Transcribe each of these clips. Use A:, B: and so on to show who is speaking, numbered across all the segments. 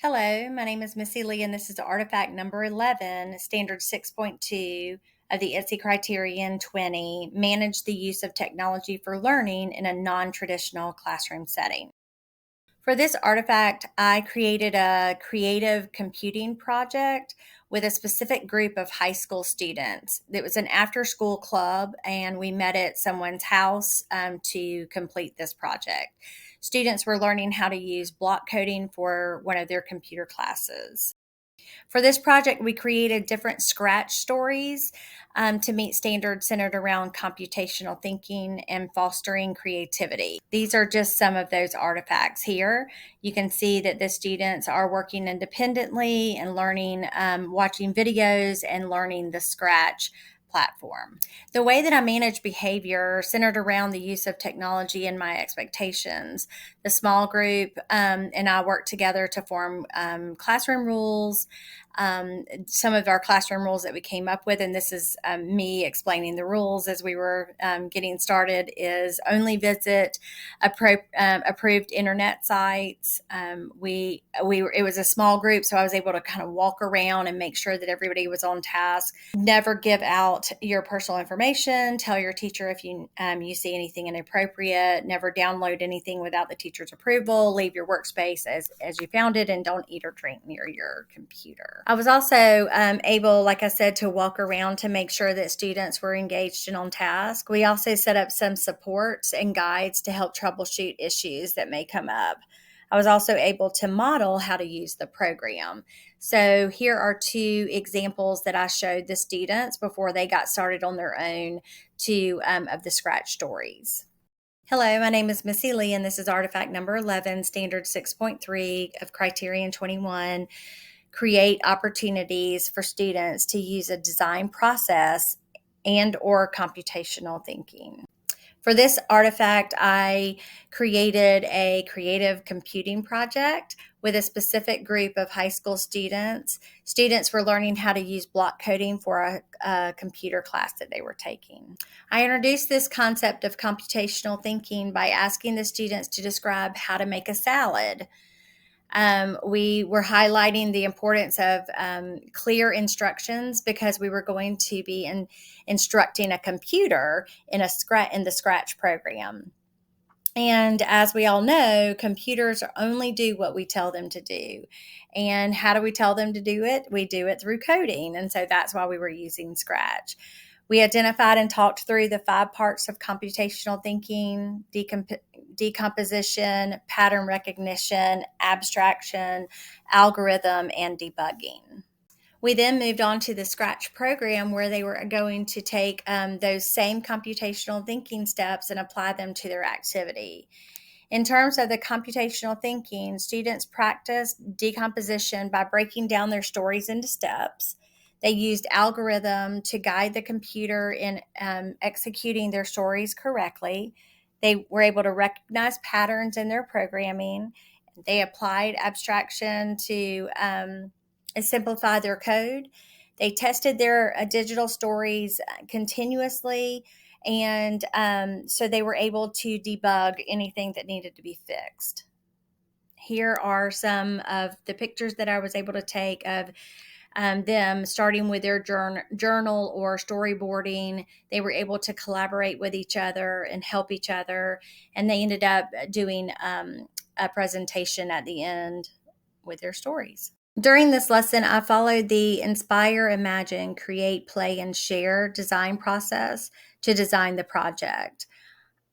A: Hello, my name is Missy Lee, and this is artifact number 11, standard 6.2 of the ITSE Criterion 20, manage the use of technology for learning in a non-traditional classroom setting. For this artifact, I created a creative computing project with a specific group of high school students. It was an after-school club, and we met at someone's house to complete this project. Students were learning how to use block coding for one of their computer classes. For this project, we created different Scratch stories to meet standards centered around computational thinking and fostering creativity. These are just some of those artifacts here. You can see that the students are working independently and learning, watching videos and learning the Scratch platform. The way that I manage behavior centered around the use of technology and my expectations. The small group and I work together to form classroom rules. Some of our classroom rules that we came up with, and this is me explaining the rules as we were getting started, is only visit approved internet sites. It was a small group, so I was able to kind of walk around and make sure that everybody was on task. Never give out your personal information. Tell your teacher if you see anything inappropriate. Never download anything without the teacher's approval. Leave your workspace as you found it, and don't eat or drink near your computer. I was also able, like I said, to walk around to make sure that students were engaged and on task. We also set up some supports and guides to help troubleshoot issues that may come up. I was also able to model how to use the program. So here are two examples that I showed the students before they got started on their own of the Scratch stories. Hello, my name is Missy Lee, and this is artifact number 11, standard 6.3 of Criterion 21. Create opportunities for students to use a design process and/or computational thinking. For this artifact, I created a creative computing project with a specific group of high school students. Students were learning how to use block coding for a computer class that they were taking. I introduced this concept of computational thinking by asking the students to describe how to make a salad. We were highlighting the importance of clear instructions because we were going to be instructing a computer in the Scratch program. And as we all know, computers only do what we tell them to do. And how do we tell them to do it? We do it through coding. And so that's why we were using Scratch. We identified and talked through the 5 parts of computational thinking: decomposition, pattern recognition, abstraction, algorithm, and debugging. We then moved on to the Scratch program, where they were going to take those same computational thinking steps and apply them to their activity. In terms of the computational thinking, students practiced decomposition by breaking down their stories into steps. They used algorithm to guide the computer in executing their stories correctly. They were able to recognize patterns in their programming. They applied abstraction to simplify their code. They tested their digital stories continuously, and so they were able to debug anything that needed to be fixed. Here are some of the pictures that I was able to take of them starting with their journal or storyboarding. They were able to collaborate with each other and help each other, and they ended up doing a presentation at the end with their stories. During this lesson, I followed the Inspire, Imagine, Create, Play, and Share design process to design the project.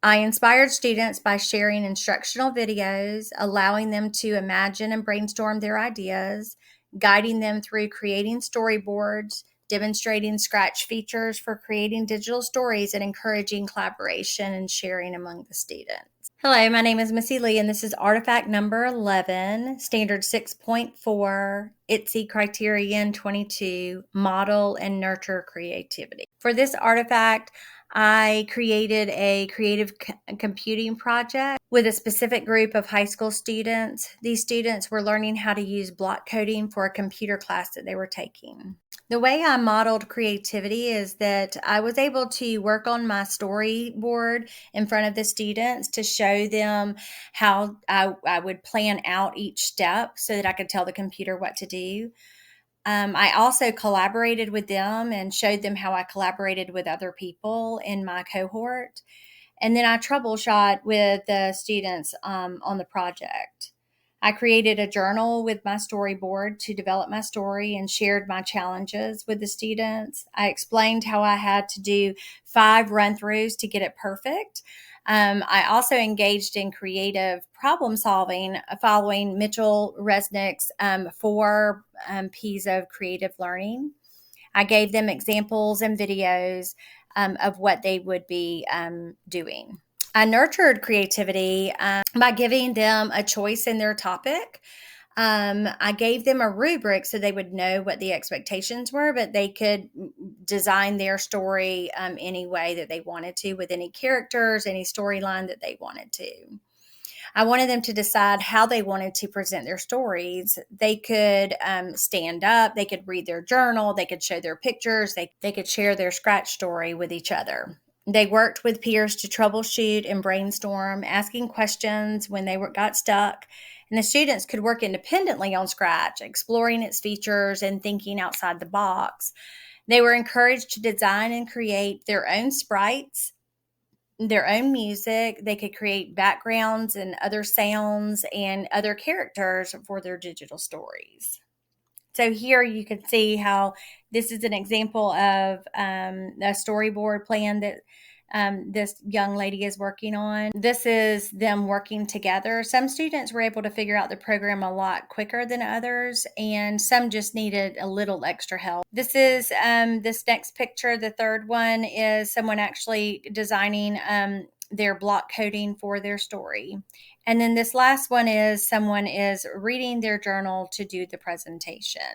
A: I inspired students by sharing instructional videos, allowing them to imagine and brainstorm their ideas, guiding them through creating storyboards, demonstrating Scratch features for creating digital stories, and encouraging collaboration and sharing among the students. Hello, my name is Missy Lee, and this is artifact number 11, standard 6.4, ITSE Criterion 22, model and nurture creativity. For this artifact, I created a creative computing project with a specific group of high school students. These students were learning how to use block coding for a computer class that they were taking. The way I modeled creativity is that I was able to work on my storyboard in front of the students to show them how I would plan out each step so that I could tell the computer what to do. I also collaborated with them and showed them how I collaborated with other people in my cohort. And then I troubleshot with the students on the project. I created a journal with my storyboard to develop my story and shared my challenges with the students. I explained how I had to do 5 run throughs to get it perfect. I also engaged in creative problem solving following Mitchell Resnick's 4 P's of creative learning. I gave them examples and videos of what they would be doing. I nurtured creativity by giving them a choice in their topic. I gave them a rubric so they would know what the expectations were, but they could design their story any way that they wanted to, with any characters, any storyline that they wanted to. I wanted them to decide how they wanted to present their stories. They could stand up, they could read their journal, they could show their pictures, they could share their scratch story with each other. They worked with peers to troubleshoot and brainstorm, asking questions when they got stuck. And the students could work independently on Scratch, exploring its features and thinking outside the box. They were encouraged to design and create their own sprites, their own music. They could create backgrounds and other sounds and other characters for their digital stories. So here you can see how this is an example of a storyboard plan that this young lady is working on. This is them working together. Some students were able to figure out the program a lot quicker than others, and some just needed a little extra help. This is this next picture. The third one is someone actually designing their block coding for their story. And then this last one is someone is reading their journal to do the presentation.